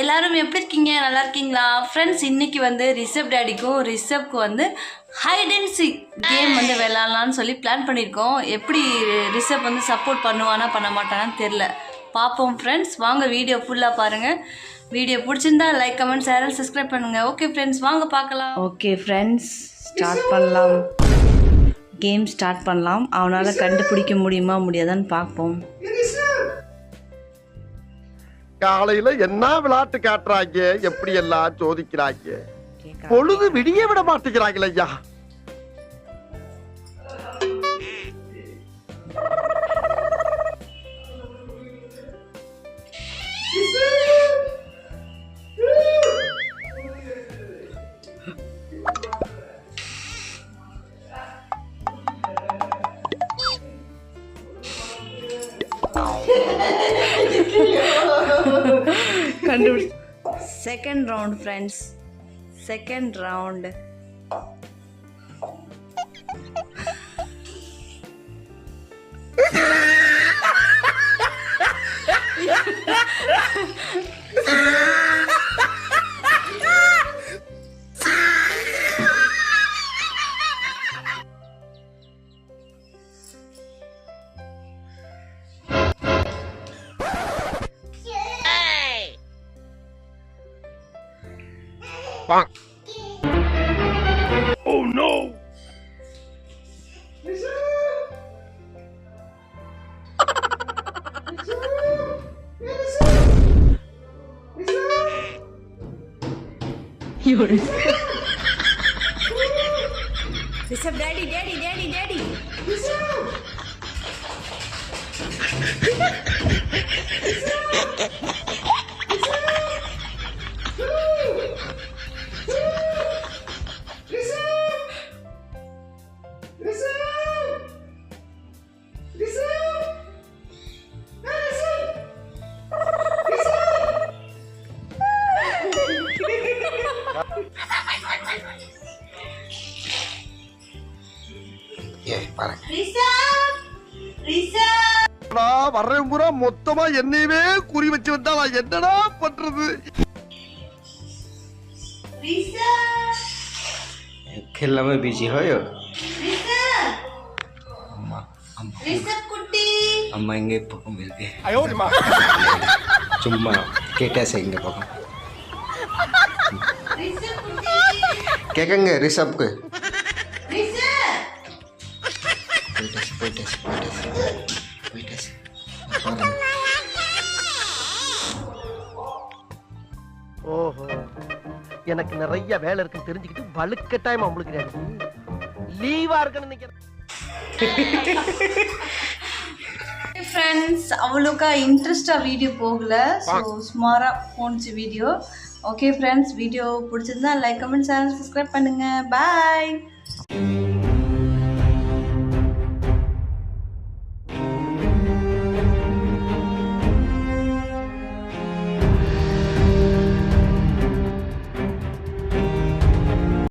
எல்லாரும் எப்படி இருக்கீங்க? நல்லா இருக்கீங்களா ஃப்ரெண்ட்ஸ்? இன்னைக்கு வந்து ரிஷப் டேடிக்கும் ரிஷப்க்கு வந்து ஹைட் அண்ட் சீக் கேம் வந்து விளாட்லான்னு சொல்லி பிளான் பண்ணியிருக்கோம். எப்படி ரிஷப் வந்து சப்போர்ட் பண்ணுவானா பண்ண மாட்டானான்னு தெரில, பார்ப்போம் ஃப்ரெண்ட்ஸ். வாங்க வீடியோ ஃபுல்லாக பாருங்கள். வீடியோ பிடிச்சிருந்தா லைக், கமெண்ட், ஷேர், சப்ஸ்கிரைப் பண்ணுங்கள். ஓகே ஃப்ரெண்ட்ஸ், வாங்க பார்க்கலாம். ஓகே ஃப்ரெண்ட்ஸ், ஸ்டார்ட் பண்ணலாம். கேம் ஸ்டார்ட் பண்ணலாம். அவனால் கண்டுபிடிக்க முடியுமா முடியாதான்னு பார்ப்போம். காலையில என்ன விளையாட்டு காட்டுறாங்க, எப்படி எல்லாம் சோதிக்கிறாங்க. பொழுது விடிய விட மாட்டேங்கிறாங்களே ஐயா. Second round friends, second round. Oh no! Rishabh, daddy. வர்றேன் பூரா மொத்தமா என்னையவே குறி வச்சு வந்தா நான் என்னடா பண்றது? खेलने में बिजी हो यो अम्मा इंगे पकम मिल गए चुम्मा केटा से इंगे पकम क्या कहेंगे ऋषभ के ஓஹோ, எனக்கு நிறைய வேலை இருக்குன்னு தெரிஞ்சுக்கிட்டு வலுக்கட்டாயமா உங்களுக்கு லீவா இருக்குன்னு நினைக்கிறேன். ஃப்ரெண்ட்ஸ், அவ்வளோக்கா இன்ட்ரெஸ்டாக வீடியோ போகல, ஸோ சுமாராக போணுச்சு வீடியோ. ஓகே ஃப்ரெண்ட்ஸ், வீடியோ பிடிச்சிருந்தா லைக், கமெண்ட், ஷேர், சப்ஸ்கிரைப் பண்ணுங்கள். பாய்.